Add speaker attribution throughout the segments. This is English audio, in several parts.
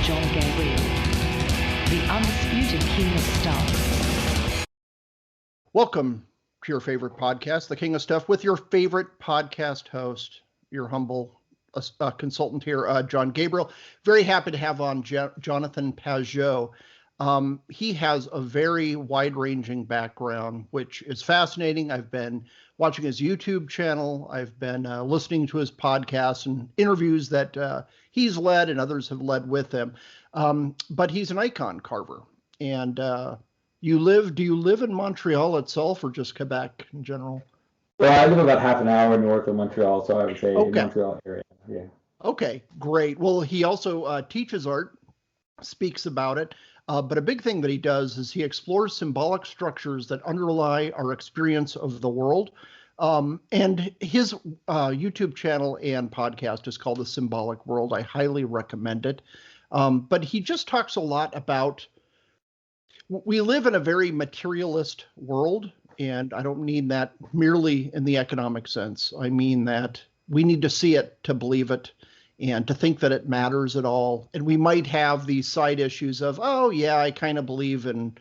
Speaker 1: Jon Gabriel, the undisputed king of stuff.
Speaker 2: Welcome to your favorite podcast, The King of Stuff, with your favorite podcast host, your humble consultant here, Jon Gabriel. Very happy to have on Jonathan Pageau. He has a very wide-ranging background, which is fascinating. I've been watching his YouTube channel. I've been listening to his podcasts and interviews that he's led and others have led with him. But he's an icon carver. And do you live in Montreal itself or just Quebec in general?
Speaker 3: Well, I live about half an hour north of Montreal, so I would say Montreal area. Yeah.
Speaker 2: Okay, great. Well, he also teaches art, speaks about it. But a big thing that he does is he explores symbolic structures that underlie our experience of the world. And his YouTube channel and podcast is called The Symbolic World. I highly recommend it. But he just talks a lot about, we live in a very materialist world, and I don't mean that merely in the economic sense. I mean that we need to see it to believe it, and to think that it matters at all. And we might have these side issues of, oh, yeah, I kind of believe in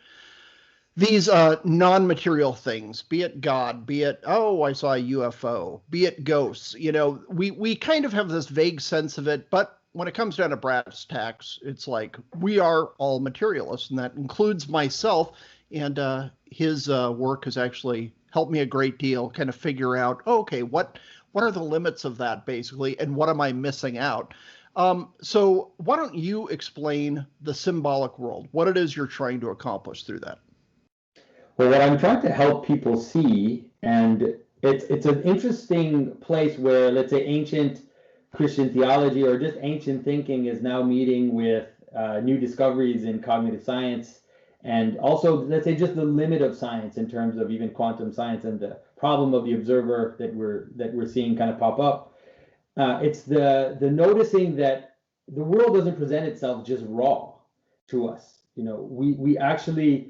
Speaker 2: these non-material things, be it God, be it, oh, I saw a UFO, be it ghosts. You know, we kind of have this vague sense of it, but when it comes down to brass tacks, it's like we are all materialists, and that includes myself. And his work has actually helped me a great deal kind of figure out, okay, what are the limits of that, basically, and what am I missing out? So why don't you explain the symbolic world, what it is you're trying to accomplish through that?
Speaker 3: Well, what I'm trying to help people see, and it's an interesting place where, let's say, ancient Christian theology or just ancient thinking is now meeting with new discoveries in cognitive science, and also, let's say, just the limit of science in terms of even quantum science and the problem of the observer that we're seeing kind of pop up. It's the noticing that the world doesn't present itself just raw to us. You know, we actually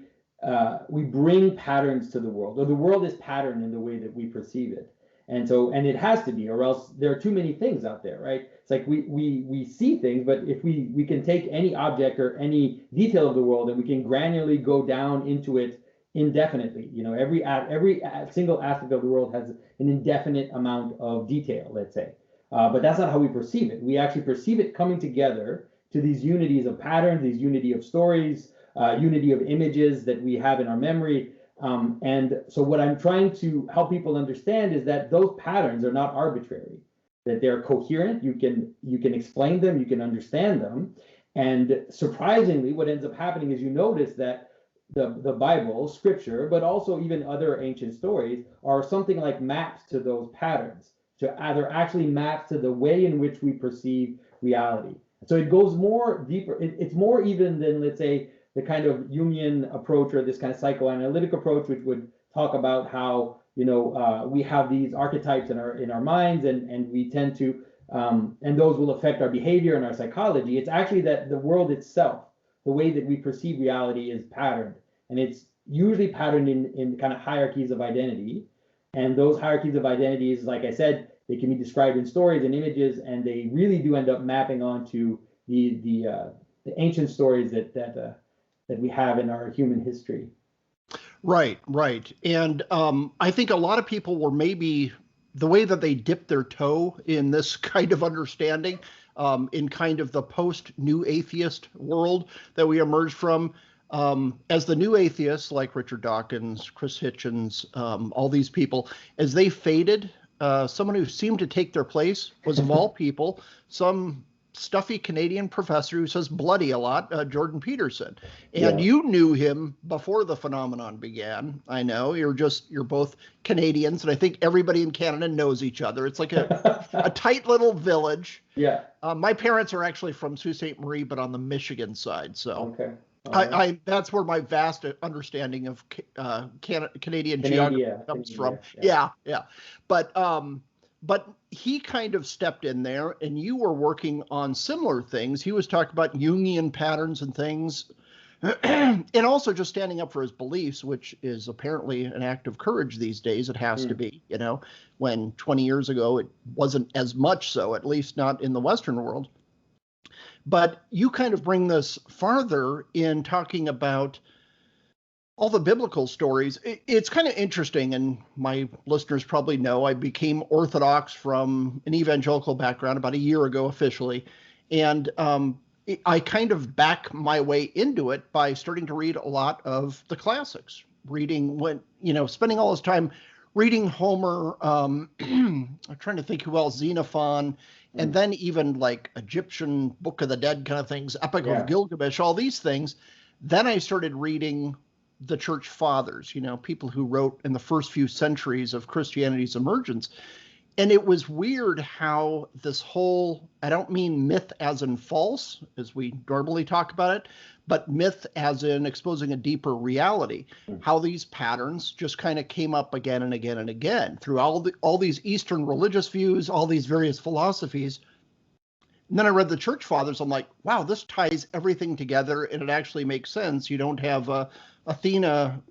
Speaker 3: we bring patterns to the world, or the world is patterned in the way that we perceive it. And it has to be, or else there are too many things out there, right? It's like we see things, but if we can take any object or any detail of the world and we can granularly go down into it indefinitely, you know, every single aspect of the world has an indefinite amount of detail, let's say. But that's not how we perceive it. We actually perceive it coming together to these unities of patterns, these unity of stories, unity of images that we have in our memory. And so what I'm trying to help people understand is that those patterns are not arbitrary, that they're coherent. You can explain them, you can understand them. And surprisingly, what ends up happening is you notice that the Bible, scripture, but also even other ancient stories are something like maps to those patterns. They're actually maps to the way in which we perceive reality. So it goes more deeper. It's more even than, let's say, the kind of Jungian approach or this kind of psychoanalytic approach, which would talk about how, you know, we have these archetypes in our minds, and we tend to, and those will affect our behavior and our psychology. It's actually that the world itself, the way that we perceive reality, is patterned, and it's usually patterned in kind of hierarchies of identity. And those hierarchies of identities, like I said, they can be described in stories and images, and they really do end up mapping onto the ancient stories that we have in our human history.
Speaker 2: Right. And I think a lot of people were maybe, the way that they dipped their toe in this kind of understanding, in kind of the post-new atheist world that we emerged from, as the new atheists like Richard Dawkins, Chris Hitchens, all these people, as they faded, someone who seemed to take their place was, of all people, some stuffy Canadian professor who says bloody a lot, Jordan Peterson. And You knew him before the phenomenon began. I know you're both Canadians, and I think everybody in Canada knows each other. It's like a tight little village.
Speaker 3: Yeah.
Speaker 2: My parents are actually from Sault Ste. Marie, but on the Michigan side. So
Speaker 3: okay.
Speaker 2: I that's where my vast understanding of Canadian geography comes from. Yeah. But he kind of stepped in there, and you were working on similar things. He was talking about Jungian patterns and things, and also just standing up for his beliefs, which is apparently an act of courage these days. It has to be, you know, when 20 years ago it wasn't as much so, at least not in the Western world. But you kind of bring this farther in talking about all the biblical stories. It's kind of interesting, and my listeners probably know I became Orthodox from an evangelical background about a year ago officially. And I kind of back my way into it by starting to read a lot of the classics, spending all this time reading Homer. I'm trying to think who else, Xenophon, and then even like Egyptian Book of the Dead kind of things, Epic of Gilgamesh, all these things. Then I started reading the church fathers, people who wrote in the first few centuries of Christianity's emergence. And it was weird how this whole, I don't mean myth as in false, as we normally talk about it, but myth as in exposing a deeper reality, how these patterns just kind of came up again and again and again through all these Eastern religious views, all these various philosophies. And then I read the church fathers. I'm like, wow, this ties everything together and it actually makes sense. You don't have Athena,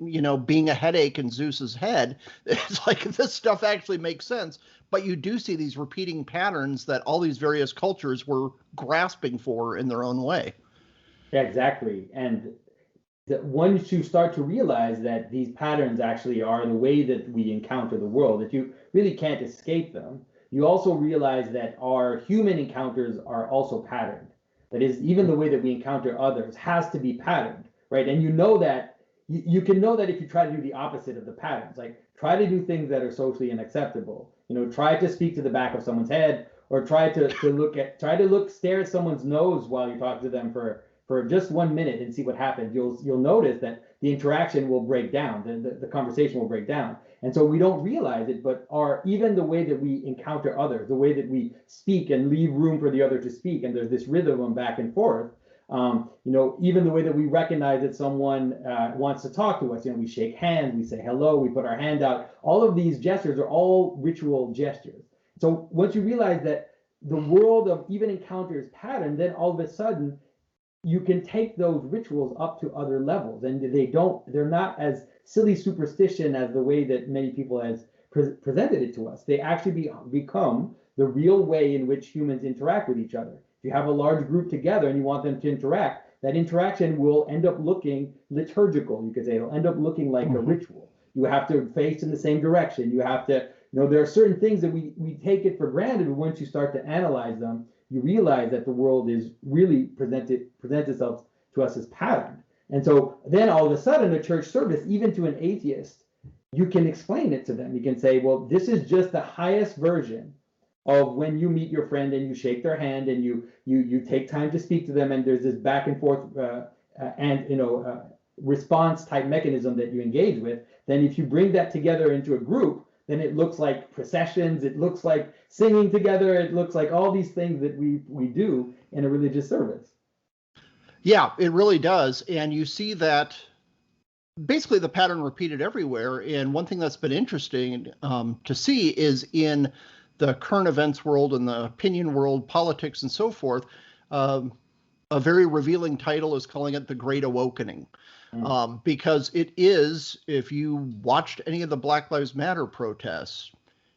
Speaker 2: being a headache in Zeus's head. It's like this stuff actually makes sense. But you do see these repeating patterns that all these various cultures were grasping for in their own way.
Speaker 3: Yeah, exactly. And once you start to realize that these patterns actually are the way that we encounter the world, that you really can't escape them, you also realize that our human encounters are also patterned. That is, even the way that we encounter others has to be patterned, right? And you know that you can know that if you try to do the opposite of the patterns, like try to do things that are socially unacceptable, try to speak to the back of someone's head, or try to stare at someone's nose while you talk to them for just 1 minute and see what happens. You'll notice that the interaction will break down, the conversation will break down. And so we don't realize it, but even the way that we encounter others, the way that we speak and leave room for the other to speak, and there's this rhythm of back and forth. Even the way that we recognize that someone wants to talk to us, we shake hands, we say hello, we put our hand out. All of these gestures are all ritual gestures. So once you realize that the world of even encounters pattern, then all of a sudden you can take those rituals up to other levels, and they're not as silly superstition as the way that many people has presented it to us. They actually become the real way in which humans interact with each other. If you have a large group together and you want them to interact, that interaction will end up looking liturgical. You could say it'll end up looking like a ritual. You have to face in the same direction. You have to, there are certain things that we take it for granted, but once you start to analyze them, you realize that the world is really presents itself to us as patterned. And so then all of a sudden, a church service, even to an atheist, you can explain it to them. You can say, well, this is just the highest version of when you meet your friend and you shake their hand and you take time to speak to them, and there's this back and forth response type mechanism that you engage with. Then if you bring that together into a group, then it looks like processions, it looks like singing together, it looks like all these things that we do in a religious service.
Speaker 2: Yeah, it really does. And you see that basically the pattern repeated everywhere. And one thing that's been interesting to see is in the current events world and the opinion world, politics and so forth, a very revealing title is calling it the Great Awakening. Because it is, if you watched any of the Black Lives Matter protests,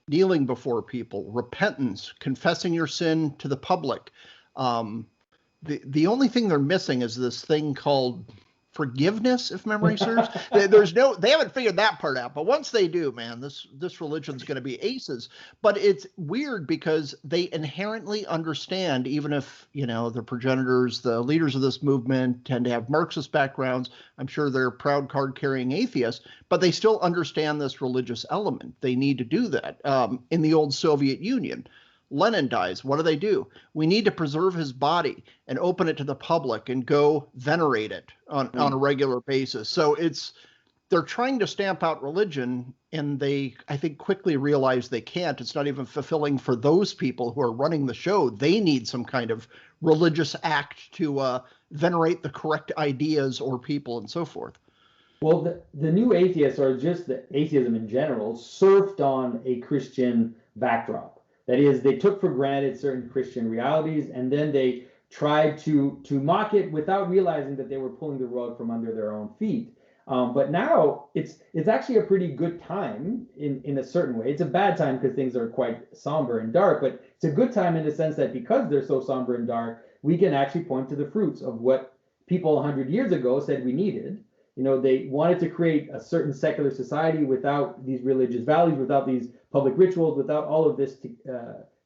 Speaker 2: kneeling before people, repentance, confessing your sin to the public. The only thing they're missing is this thing called forgiveness, if memory serves. They haven't figured that part out, but once they do, man, this religion's going to be aces. But it's weird because they inherently understand, even if the progenitors, the leaders of this movement tend to have Marxist backgrounds. I'm sure they're proud card-carrying atheists, but they still understand this religious element. They need to do that. In the old Soviet Union, Lenin dies. What do? We need to preserve his body and open it to the public and go venerate it on a regular basis. So they're trying to stamp out religion, and they, I think, quickly realize they can't. It's not even fulfilling for those people who are running the show. They need some kind of religious act to venerate the correct ideas or people and so forth.
Speaker 3: Well, the new atheists, or just the atheism in general, surfed on a Christian backdrop. That is, they took for granted certain Christian realities, and then they tried to mock it without realizing that they were pulling the rug from under their own feet. But now it's actually a pretty good time in a certain way. It's a bad time because things are quite somber and dark, but it's a good time in the sense that because they're so somber and dark, we can actually point to the fruits of what people 100 years ago said we needed. They wanted to create a certain secular society without these religious values, without these public rituals, without all of this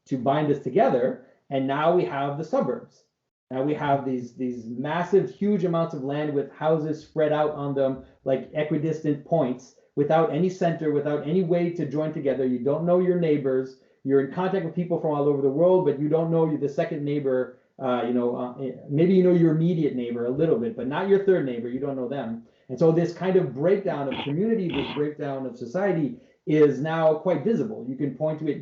Speaker 3: to bind us together. And now we have the suburbs. Now we have these massive, huge amounts of land with houses spread out on them like equidistant points, without any center, without any way to join together. You don't know your neighbors. You're in contact with people from all over the world, but you don't know the second neighbor. Maybe you know your immediate neighbor a little bit, but not your third neighbor. You don't know them. And so this kind of breakdown of community, this breakdown of society is now quite visible. You can point to it,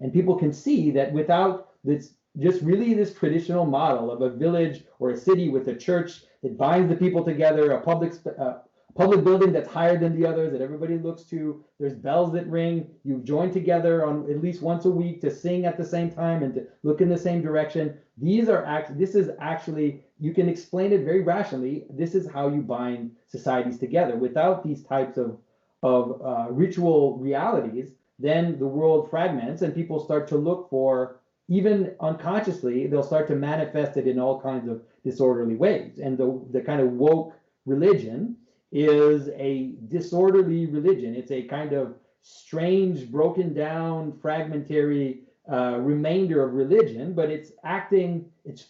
Speaker 3: and people can see that without this, just really this traditional model of a village or a city with a church that binds the people together, a public building that's higher than the others that everybody looks to. There's bells that ring. You join together on at least once a week to sing at the same time and to look in the same direction. This is actually, you can explain it very rationally. This is how you bind societies together. Without these types of ritual realities, then the world fragments and people start to look for, even unconsciously, they'll start to manifest it in all kinds of disorderly ways. And the kind of woke religion is a disorderly religion. It's a kind of strange, broken down, fragmentary remainder of religion, but it's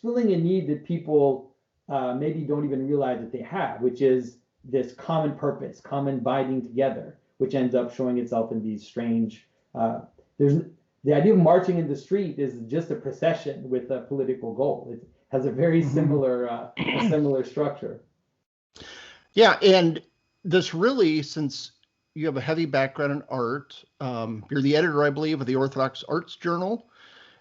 Speaker 3: filling a need that people maybe don't even realize that they have, which is this common purpose, common binding together, which ends up showing itself in these strange, the idea of marching in the street is just a procession with a political goal. It has a very similar structure.
Speaker 2: Yeah, and this really, since you have a heavy background in art, you're the editor, I believe, of the Orthodox Arts Journal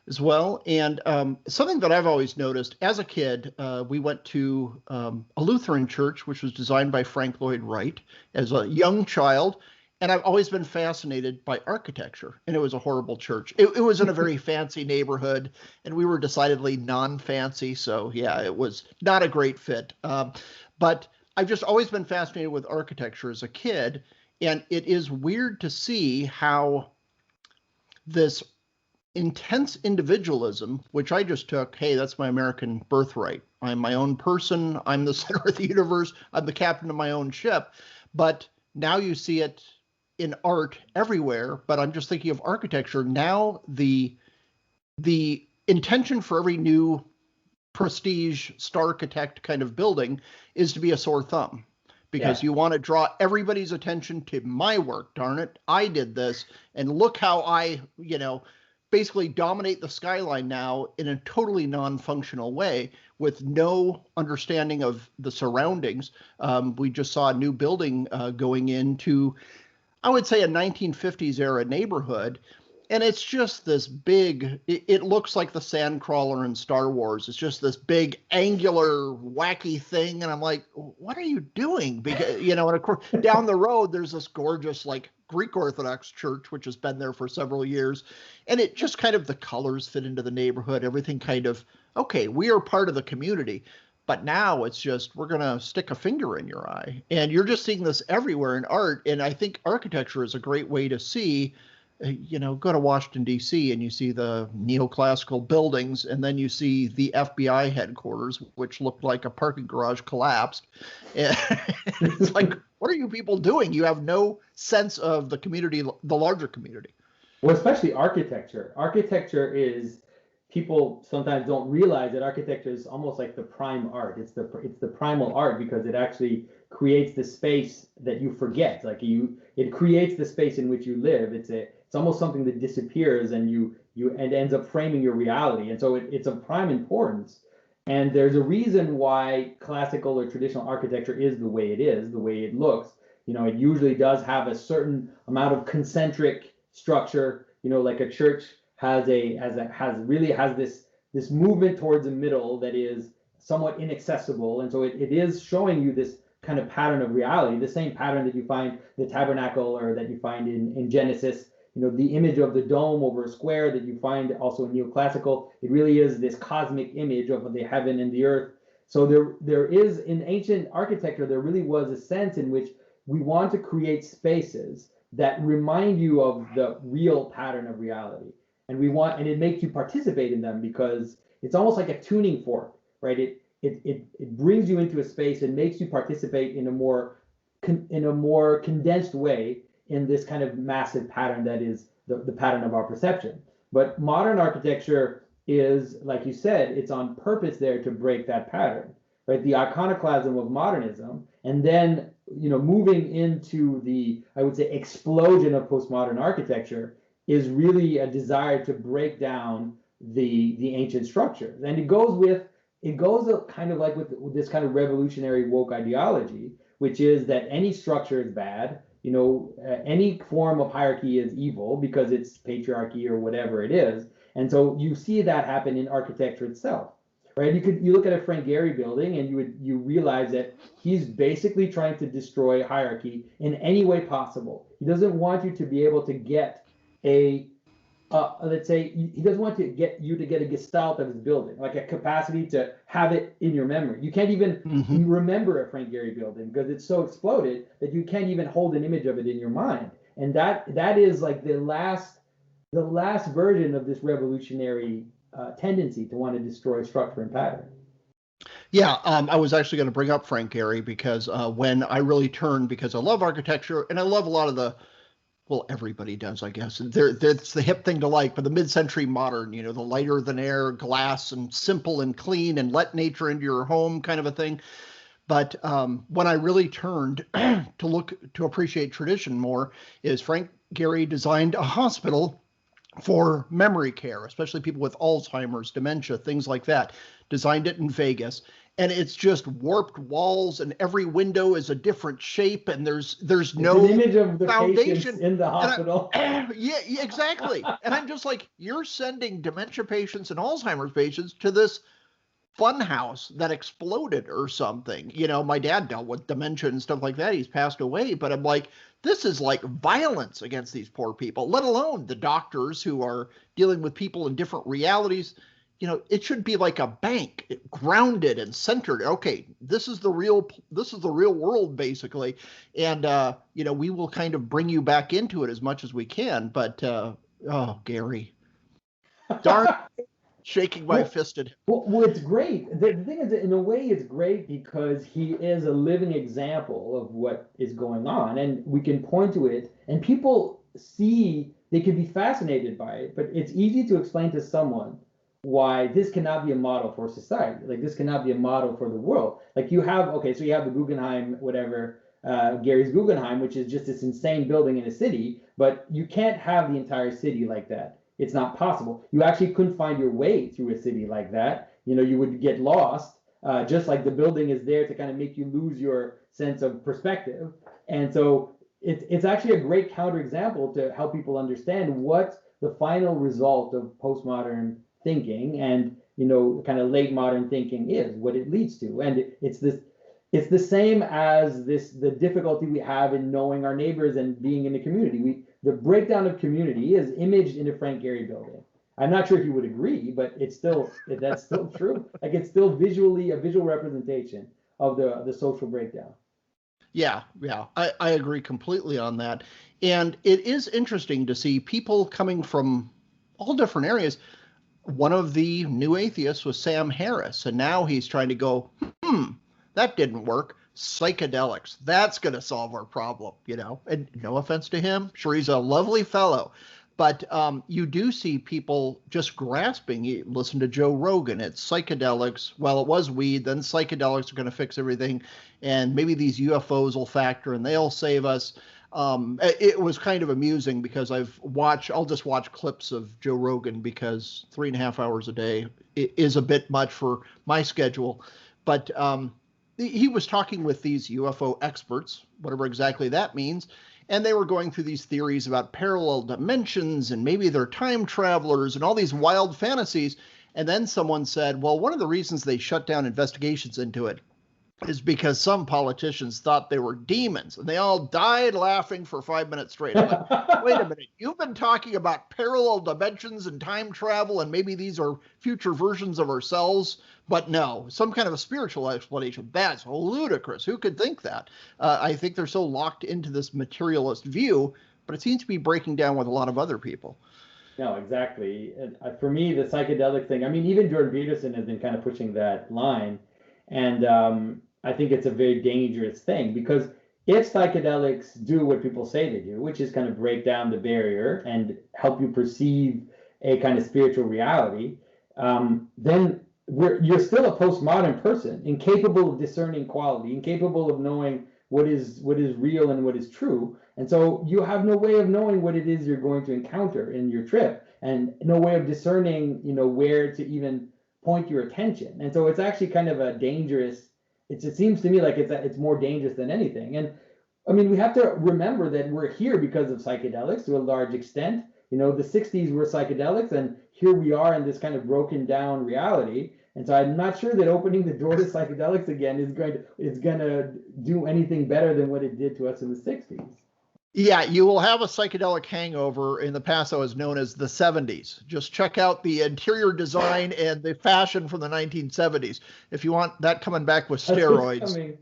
Speaker 2: as well. And something that I've always noticed, as a kid, we went to a Lutheran church, which was designed by Frank Lloyd Wright as a young child. And I've always been fascinated by architecture, and it was a horrible church. It was in a very fancy neighborhood, and we were decidedly non-fancy. So yeah, it was not a great fit. But I've just always been fascinated with architecture as a kid, and it is weird to see how this intense individualism, which I just took, hey, that's my American birthright. I'm my own person. I'm the center of the universe. I'm the captain of my own ship. But now you see it in art everywhere. But I'm just thinking of architecture. Now the intention for every new prestige star architect kind of building is to be a sore thumb, because you want to draw everybody's attention to my work. Darn it, I did this, and look how I, basically dominate the skyline now in a totally non-functional way with no understanding of the surroundings. We just saw a new building going into, I would say, a 1950s era neighborhood. And it's just this big, it looks like the Sandcrawler in Star Wars. It's just this big, angular, wacky thing. And I'm like, what are you doing? Because, and of course, down the road, there's this gorgeous, Greek Orthodox church, which has been there for several years. And it just kind of, the colors fit into the neighborhood. Everything kind of, okay, we are part of the community. But now it's just, we're going to stick a finger in your eye. And you're just seeing this everywhere in art. And I think architecture is a great way to see. Go to Washington, D.C., and you see the neoclassical buildings, and then you see the FBI headquarters, which looked like a parking garage collapsed. And it's like, what are you people doing? You have no sense of the community, the larger community.
Speaker 3: Well, especially architecture. Architecture is, people sometimes don't realize that architecture is almost like the prime art. It's the primal art, because it actually creates the space that you forget. It creates the space in which you live. It's almost something that disappears, and and ends up framing your reality. And so it's of prime importance. And there's a reason why classical or traditional architecture is the way it is, the way it looks. It usually does have a certain amount of concentric structure. Like a church has this movement towards the middle that is somewhat inaccessible, and so it is showing you this kind of pattern of reality, the same pattern that you find the tabernacle, or that you find in Genesis. The image of the dome over a square that you find also in neoclassical. It really is this cosmic image of the heaven and the earth. So there is, in ancient architecture, there really was a sense in which we want to create spaces that remind you of the real pattern of reality. and and it makes you participate in them because it's almost like a tuning fork, right? It brings you into a space and makes you participate in a more condensed way in this kind of massive pattern that is the pattern of our perception. But modern architecture is, like you said, it's on purpose there to break that pattern, right? The iconoclasm of modernism, and then moving into the, I would say, explosion of postmodern architecture is really a desire to break down the ancient structures, and it goes kind of like with this kind of revolutionary woke ideology, which is that any structure is bad. Any form of hierarchy is evil because it's patriarchy or whatever it is. And so you see that happen in architecture itself, right? You look at a Frank Gehry building and you realize that he's basically trying to destroy hierarchy in any way possible. He doesn't want you to be able to get let's say he doesn't want to get a gestalt of his building, like a capacity to have it in your memory. You can't even remember a Frank Gehry building because it's so exploded that you can't even hold an image of it in your mind. And that is like the last version of this revolutionary tendency to want to destroy structure and pattern.
Speaker 2: Yeah, I was actually going to bring up Frank Gehry because when I really turned, because I love architecture and I love a lot of well, everybody does, I guess. That's the hip thing to like, but the mid-century modern, the lighter than air, glass, and simple and clean, and let nature into your home kind of a thing. But when I really turned to appreciate tradition more, is Frank Gehry designed a hospital for memory care, especially people with Alzheimer's, dementia, things like that. Designed it in Vegas. And it's just warped walls, and every window is a different shape, and there's no
Speaker 3: an image of the
Speaker 2: foundation
Speaker 3: in the hospital.
Speaker 2: Yeah, exactly. And I'm just like, you're sending dementia patients and Alzheimer's patients to this fun house that exploded or something. My dad dealt with dementia and stuff like that. He's passed away, but I'm like, this is like violence against these poor people, let alone the doctors who are dealing with people in different realities. It should be like a bank, grounded and centered. Okay, this is the real world, basically. And, we will kind of bring you back into it as much as we can. But, Gehry, darn, shaking my fist at him.
Speaker 3: Well, it's great. The thing is, in a way, it's great because he is a living example of what is going on. And we can point to it, and people they can be fascinated by it. But it's easy to explain to someone why this cannot be a model for society. Like, this cannot be a model for the world. Like, you have the Guggenheim, whatever, Gehry's Guggenheim, which is just this insane building in a city, but you can't have the entire city like that. It's not possible. You actually couldn't find your way through a city like that. You would get lost, just like the building is there to kind of make you lose your sense of perspective. And so it's actually a great counterexample to help people understand what the final result of postmodern thinking and kind of late modern thinking is, what it leads to. And it's the same as the difficulty we have in knowing our neighbors and being in the community. The breakdown of community is imaged in a Frank Gehry building. I'm not sure if you would agree, but that's still true. Like, it's still visually a visual representation of the social breakdown.
Speaker 2: Yeah, I agree completely on that. And it is interesting to see people coming from all different areas. One of the new atheists was Sam Harris, and now he's trying to go, that didn't work. Psychedelics, that's going to solve our problem, and no offense to him. Sure, he's a lovely fellow, but you do see people just grasping. You listen to Joe Rogan, it's psychedelics. Well, it was weed, then psychedelics are going to fix everything, and maybe these UFOs will factor and they'll save us. It was kind of amusing because I'll just watch clips of Joe Rogan because 3.5 hours a day is a bit much for my schedule. But he was talking with these UFO experts, whatever exactly that means, and they were going through these theories about parallel dimensions and maybe they're time travelers and all these wild fantasies. And then someone said, well, one of the reasons they shut down investigations into it is because some politicians thought they were demons, and they all died laughing for 5 minutes straight. I'm like, wait a minute, you've been talking about parallel dimensions and time travel, and maybe these are future versions of ourselves, but no, some kind of a spiritual explanation. That's ludicrous. Who could think that? I think they're so locked into this materialist view, but it seems to be breaking down with a lot of other people.
Speaker 3: No, exactly. For me, the psychedelic thing, I mean, even Jordan Peterson has been kind of pushing that line. And I think it's a very dangerous thing because if psychedelics do what people say they do, which is kind of break down the barrier and help you perceive a kind of spiritual reality, then you're still a postmodern person, incapable of discerning quality, incapable of knowing what is real and what is true. And so you have no way of knowing what it is you're going to encounter in your trip, and no way of discerning, where to even point your attention. And so it's actually kind of a dangerous. It seems to me like it's more dangerous than anything. And I mean, we have to remember that we're here because of psychedelics to a large extent. The 60s were psychedelics, and here we are in this kind of broken down reality. And so I'm not sure that opening the door to psychedelics again is going to do anything better than what it did to us in the 60s.
Speaker 2: Yeah, you will have a psychedelic hangover. In the past, that was known as the 70s. Just check out the interior design and the fashion from the 1970s. If you want that coming back with steroids.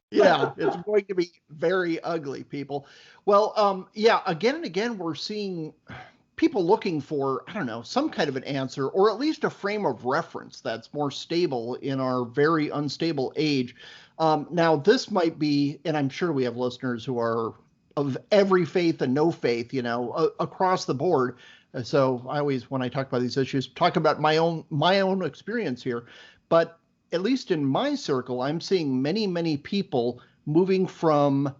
Speaker 2: Yeah, it's going to be very ugly, people. Well, yeah, again and again, we're seeing people looking for, I don't know, some kind of an answer, or at least a frame of reference that's more stable in our very unstable age. Now, this might be, and I'm sure we have listeners who are of every faith and no faith, across the board. So I always, when I talk about these issues, talk about my own experience here. But at least in my circle, I'm seeing many, many people moving from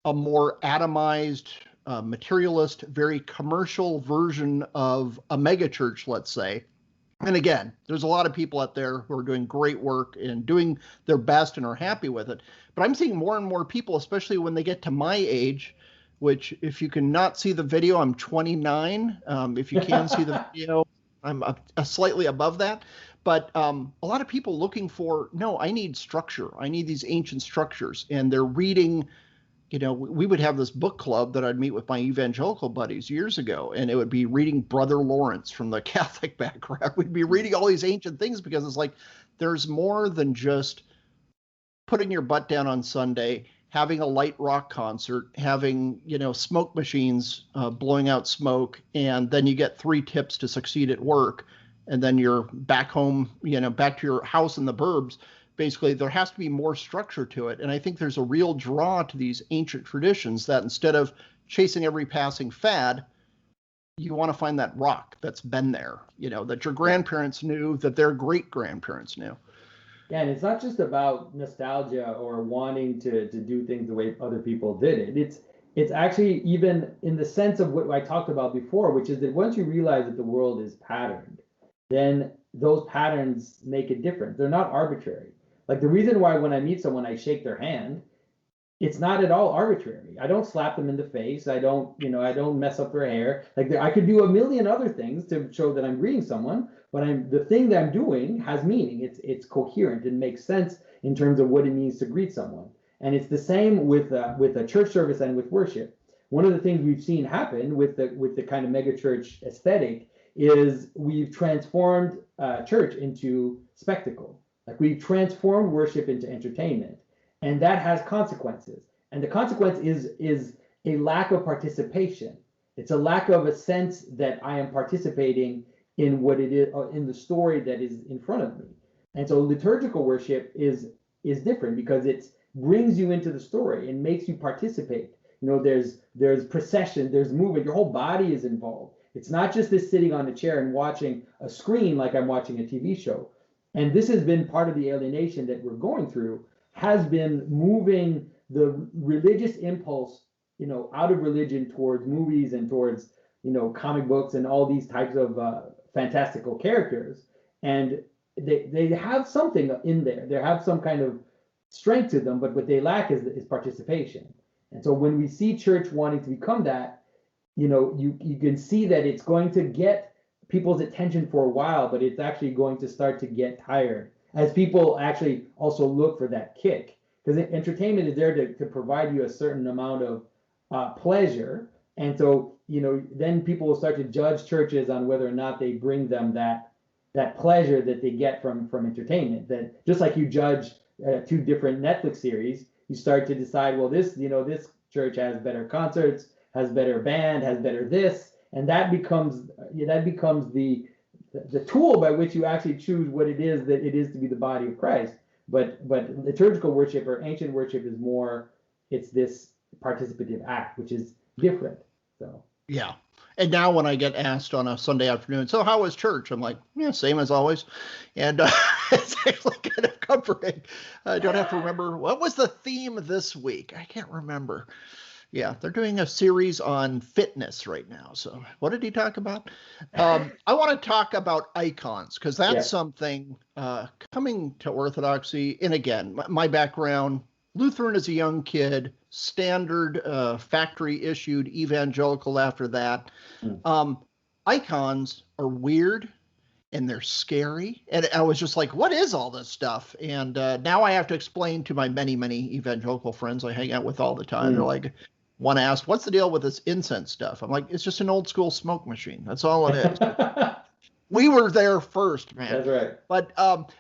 Speaker 2: a more atomized, materialist, very commercial version of a megachurch, let's say. And again, there's a lot of people out there who are doing great work and doing their best and are happy with it. But I'm seeing more and more people, especially when they get to my age, which if you can not see the video, I'm 29. If you can see the video, I'm slightly above that. But a lot of people looking for, no, I need structure. I need these ancient structures. And they're reading, we would have this book club that I'd meet with my evangelical buddies years ago, and it would be reading Brother Lawrence from the Catholic background. We'd be reading all these ancient things because it's like there's more than just putting your butt down on Sunday, having a light rock concert, having, smoke machines blowing out smoke, and then you get 3 tips to succeed at work. And then you're back home, back to your house in the burbs. Basically, there has to be more structure to it. And I think there's a real draw to these ancient traditions that instead of chasing every passing fad, you want to find that rock that's been there, that your grandparents knew, that their great-grandparents knew.
Speaker 3: Yeah, and it's not just about nostalgia or wanting to do things the way other people did it. It's actually even in the sense of what I talked about before, which is that once you realize that the world is patterned, then those patterns make a difference. They're not arbitrary. Like the reason why when I meet someone, I shake their hand, it's not at all arbitrary. I don't slap them in the face. I don't mess up their hair. Like I could do a million other things to show that I'm greeting someone, but the thing that I'm doing has meaning. It's coherent and makes sense in terms of what it means to greet someone. And it's the same with a church service and with worship. One of the things we've seen happen with the kind of megachurch aesthetic is we've transformed church into spectacle. Like we've transformed worship into entertainment, and that has consequences. And the consequence is a lack of participation. It's a lack of a sense that I am participating in what it is, in the story that is in front of me. And so liturgical worship is different because it brings you into the story and makes you participate. There's procession, there's movement, your whole body is involved. It's not just this sitting on a chair and watching a screen like I'm watching a TV show. And this has been part of the alienation that we're going through, has been moving the religious impulse, out of religion towards movies and towards, comic books and all these types of fantastical characters. And they have something in there. They have some kind of strength to them, but what they lack is participation. And so when we see church wanting to become that, you can see that it's going to get people's attention for a while, but it's actually going to start to get tired as people actually also look for that kick. Because entertainment is there to provide you a certain amount of pleasure. And so, then people will start to judge churches on whether or not they bring them that pleasure that they get from entertainment. That just like you judge 2 different Netflix series, you start to decide, well, this church has better concerts, has better band, has better this, and that becomes that becomes the tool by which you actually choose what it is that it is to be the body of Christ. But liturgical worship or ancient worship is more, it's this participative act, which is different. So
Speaker 2: yeah. And now when I get asked on a Sunday afternoon, so how was church? I'm like, yeah, same as always. And it's actually kind of comforting. I don't have to remember, what was the theme this week? I can't remember. Yeah, they're doing a series on fitness right now. So what did he talk about? I want to talk about icons, because that's something coming to Orthodoxy. And again, my background, Lutheran as a young kid, standard factory issued evangelical after that. Icons are weird and they're scary. And I was just like, what is all this stuff? And now I have to explain to my many, many evangelical friends I hang out with all the time. They're like, one asked, what's the deal with this incense stuff? I'm like, it's just an old school smoke machine. That's all it is. We were there first, man.
Speaker 3: That's right.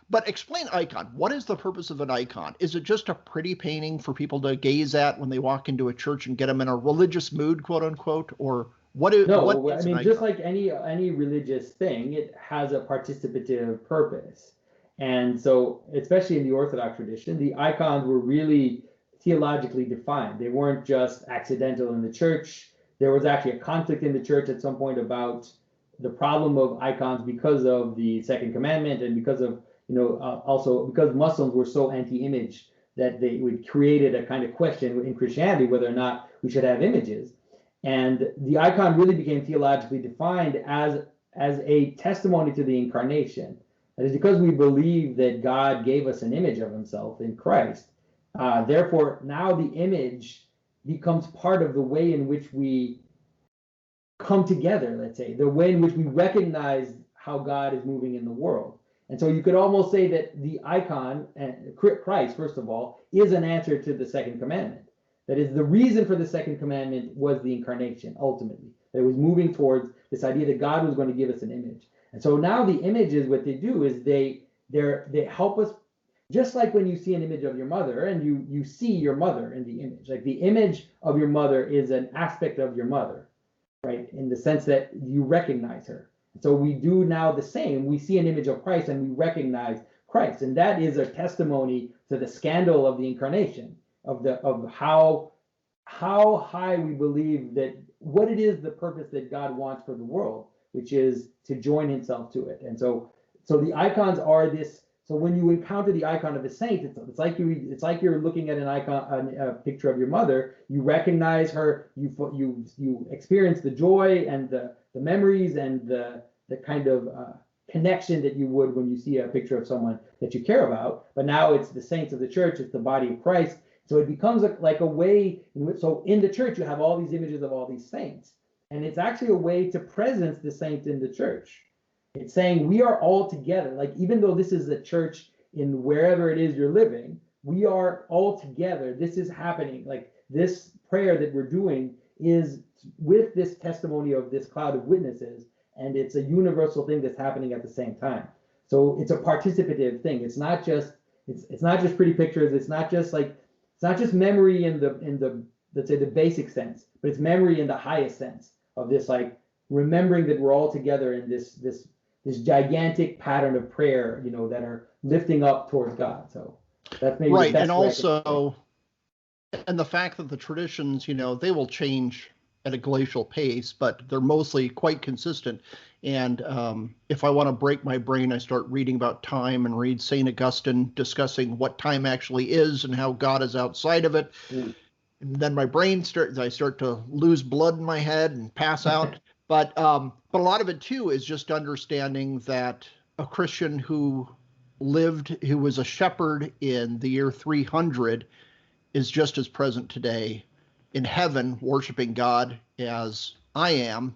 Speaker 2: But explain icon. What is the purpose of an icon? Is it just a pretty painting for people to gaze at when they walk into a church and get them in a religious mood, quote unquote? Or what is
Speaker 3: I mean, just like any religious thing, it has a participative purpose. And so, especially in the Orthodox tradition, the icons were really theologically defined. They weren't just accidental in the church. There was actually a conflict in the church at some point about the problem of icons because of the second commandment, and because of, also because Muslims were so anti-image that they created a kind of question in Christianity whether or not we should have images. And the icon really became theologically defined as a testimony to the incarnation. That is, because we believe that God gave us an image of himself in Christ. Therefore, now the image becomes part of the way in which we come together, let's say, the way in which we recognize how God is moving in the world. And so you could almost say that the icon, Christ, first of all, is an answer to the second commandment. That is, the reason for the second commandment was the incarnation, ultimately. That it was moving towards this idea that God was going to give us an image. And so now the images, what they do is they help us. Just like when you see an image of your mother and you see your mother in the image, like the image of your mother is an aspect of your mother, right? In the sense that you recognize her. So we do now the same. We see an image of Christ and we recognize Christ. And that is a testimony to the scandal of the incarnation, of how high we believe that what it is, the purpose that God wants for the world, which is to join himself to it. And so the icons are this. So when you encounter the icon of a saint, it's like you're looking at an icon, a picture of your mother. You recognize her. You experience the joy and the memories and the kind of connection that you would when you see a picture of someone that you care about. But now it's the saints of the church. It's the body of Christ. So it becomes like a way in which, so in the church you have all these images of all these saints, and it's actually a way to presence the saints in the church. It's saying we are all together. Like, even though this is a church in wherever it is you're living, we are all together. This is happening. Like, this prayer that we're doing is with this testimony of this cloud of witnesses, and it's a universal thing that's happening at the same time. So it's a participative thing. It's not just pretty pictures. It's not just memory in the let's say the basic sense, but it's memory in the highest sense of this, like, remembering that we're all together in this gigantic pattern of prayer, that are lifting up towards God. So that's maybe
Speaker 2: right. And also, and the fact that the traditions, they will change at a glacial pace, but they're mostly quite consistent. And if I want to break my brain, I start reading about time and read St. Augustine discussing what time actually is and how God is outside of it. And then my brain I start to lose blood in my head and pass out. But a lot of it, too, is just understanding that a Christian who was a shepherd in the year 300 is just as present today in heaven, worshiping God as I am,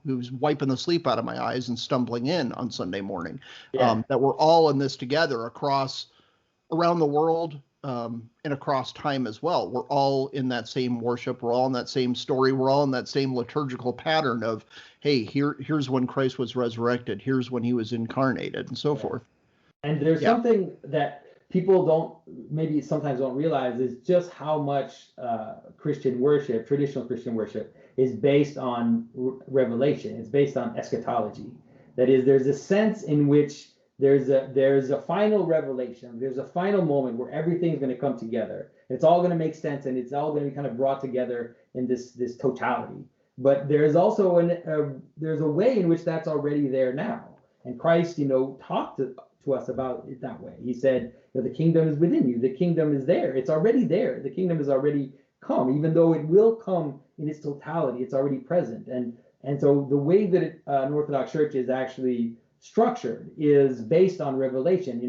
Speaker 2: who's wiping the sleep out of my eyes and stumbling in on Sunday morning.
Speaker 3: Yeah.
Speaker 2: That we're all in this together around the world, and across time as well. We're all in that same worship. We're all in that same story. We're all in that same liturgical pattern of, hey, here's when Christ was resurrected. Here's when he was incarnated, and so forth.
Speaker 3: And there's something that people sometimes don't realize, is just how much traditional Christian worship is based on revelation. It's based on eschatology. That is, there's a sense in which there's a final revelation. There's a final moment where everything's going to come together. It's all going to make sense, and it's all going to be kind of brought together in this totality. But there's also there's a way in which that's already there now. And Christ, talked to us about it that way. He said, the kingdom is within you. The kingdom is there. It's already there. The kingdom has already come, even though it will come in its totality. It's already present. And so the way that an Orthodox church is actually structured is based on revelation.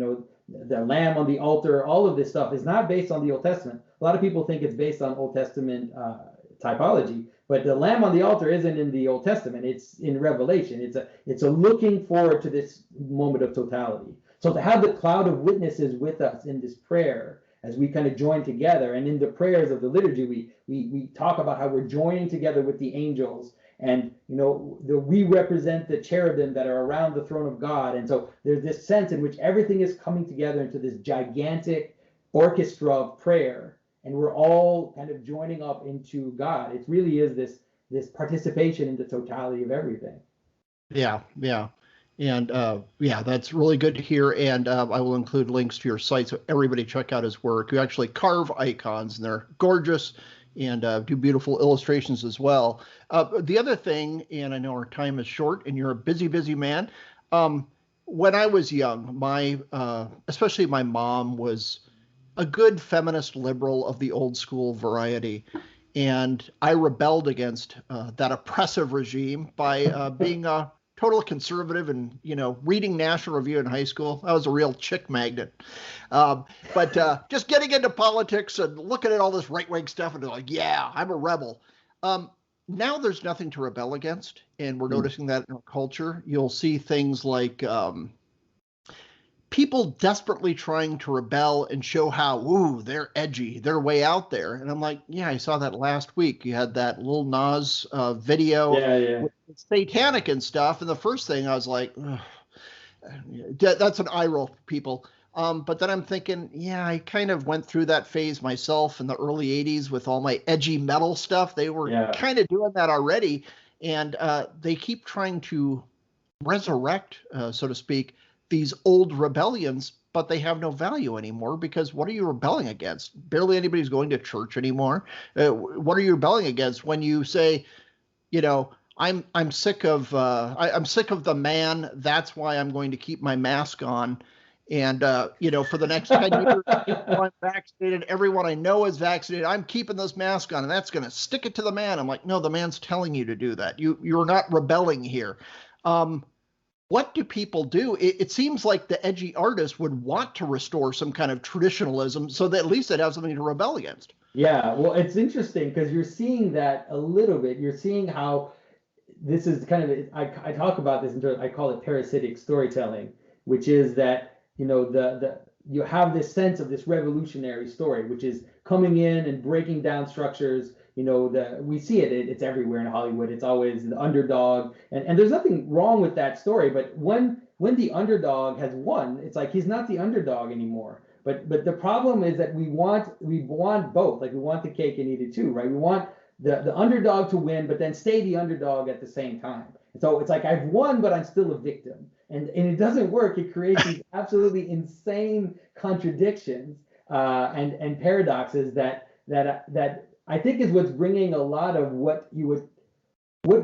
Speaker 3: The lamb on the altar, all of this stuff is not based on the Old Testament. A lot of people think it's based on Old Testament typology, but the lamb on the altar isn't in the Old Testament. It's in Revelation. It's a looking forward to this moment of totality. So to have the cloud of witnesses with us in this prayer, as we kind of join together, and in the prayers of the liturgy, we talk about how we're joining together with the angels, and we represent the cherubim that are around the throne of God. And so there's this sense in which everything is coming together into this gigantic orchestra of prayer, and we're all kind of joining up into God. It really is this participation in the totality of everything.
Speaker 2: Yeah. And that's really good to hear. And I will include links to your site, so everybody check out his work. You actually carve icons, and they're gorgeous, and do beautiful illustrations as well. The other thing, and I know our time is short, and you're a busy man. When I was young, especially my mom was a good feminist liberal of the old school variety. And I rebelled against that oppressive regime by being a total conservative and, reading National Review in high school. I was a real chick magnet. But just getting into politics and looking at all this right-wing stuff and like, yeah, I'm a rebel. Now there's nothing to rebel against, and we're noticing that in our culture. You'll see things like people desperately trying to rebel and show how, they're edgy, they're way out there. And I'm like, yeah, I saw that last week. You had that Lil Nas video with satanic and stuff. And the first thing I was like, that's an eye roll, people. But then I'm thinking, I kind of went through that phase myself in the early 80s with all my edgy metal stuff. They were kind of doing that already. And they keep trying to resurrect, so to speak, these old rebellions, but they have no value anymore, because what are you rebelling against? Barely anybody's going to church anymore. What are you rebelling against when you say, I'm sick of I'm sick of the man. That's why I'm going to keep my mask on. And for the next 10 years, I'm vaccinated. Everyone I know is vaccinated. I'm keeping this mask on, and that's going to stick it to the man. I'm like, no, the man's telling you to do that. You're not rebelling here. What do people do? It seems like the edgy artist would want to restore some kind of traditionalism so that at least they'd have something to rebel against.
Speaker 3: Yeah, well, it's interesting because you're seeing that a little bit. You're seeing how this is kind of, I talk about this in terms, I call it parasitic storytelling, which is that, you have this sense of this revolutionary story, which is coming in and breaking down structures. We see it's everywhere in Hollywood. It's always the underdog, and there's nothing wrong with that story. But when the underdog has won, it's like he's not the underdog anymore. But the problem is that we want both. Like, we want the cake and eat it too, right? We want the underdog to win, but then stay the underdog at the same time. And so it's like, I've won, but I'm still a victim, and it doesn't work. It creates these absolutely insane contradictions and paradoxes that I think is what's bringing a lot of what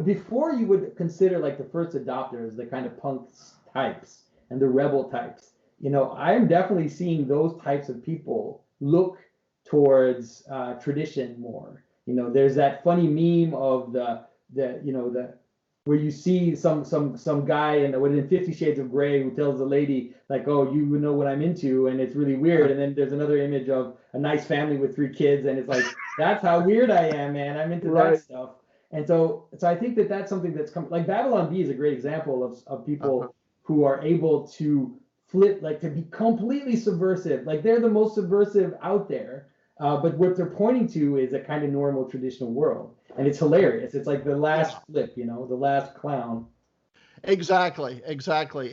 Speaker 3: before you would consider like the first adopters, the kind of punk types and the rebel types. I'm definitely seeing those types of people look towards tradition more. There's that funny meme of the where you see some guy in 50 Shades of Grey who tells the lady like, oh, you know what I'm into, and it's really weird. And then there's another image of a nice family with 3 kids, and it's like, that's how weird I am, man. I'm into that stuff. And so I think that's something that's come, like Babylon Bee is a great example of people who are able to flip, like to be completely subversive. Like, they're the most subversive out there. But what they're pointing to is a kind of normal traditional world. And it's hilarious. It's like the last flip, the last clown.
Speaker 2: Exactly.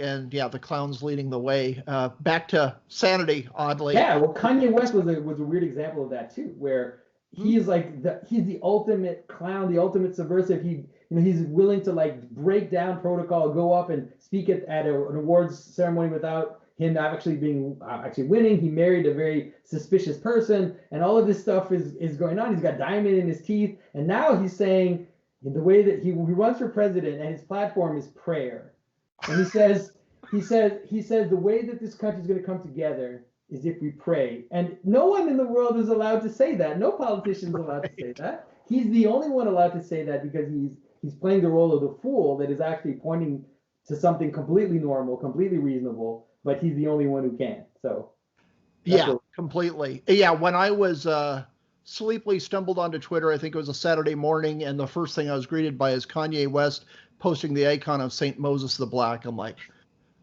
Speaker 2: And the clown's leading the way back to sanity, oddly.
Speaker 3: Yeah, well, Kanye West was a weird example of that too, where he's like he's the ultimate clown, the ultimate subversive. He's willing to like break down protocol, go up and speak at an awards ceremony without him actually winning. He married a very suspicious person, and all of this stuff is going on. He's got diamond in his teeth, and now he's saying the way that he runs for president, and his platform is prayer. And he says the way that this country is going to come together is if we pray. And no one in the world is allowed to say that. No politician is allowed to say that. He's the only one allowed to say that because he's playing the role of the fool that is actually pointing to something completely normal, completely reasonable, but he's the only one who can. So
Speaker 2: yeah, completely. Yeah, when I was sleepily stumbled onto Twitter, I think it was a Saturday morning, and the first thing I was greeted by is Kanye West posting the icon of St. Moses the Black. I'm like,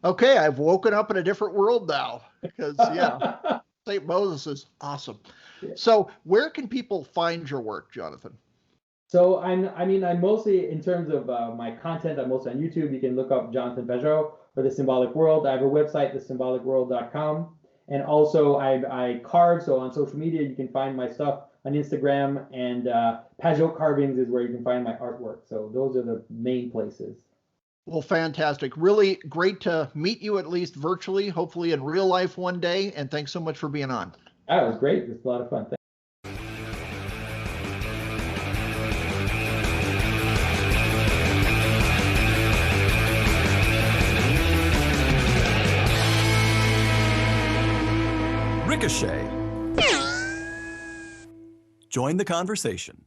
Speaker 2: okay, I've woken up in a different world now, because yeah, St. Moses is awesome. Yeah. So where can people find your work, Jonathan?
Speaker 3: So I'm mostly, in terms of my content, I'm mostly on YouTube. You can look up Jonathan Pageau or The Symbolic World. I have a website, thesymbolicworld.com. And also I carve, so on social media, you can find my stuff on Instagram, and Pageau Carvings is where you can find my artwork. So those are the main places.
Speaker 2: Well, fantastic. Really great to meet you, at least virtually, hopefully in real life one day. And thanks so much for being on.
Speaker 3: That was great. It was a lot of fun. Thanks.
Speaker 4: Ricochet. Join the conversation.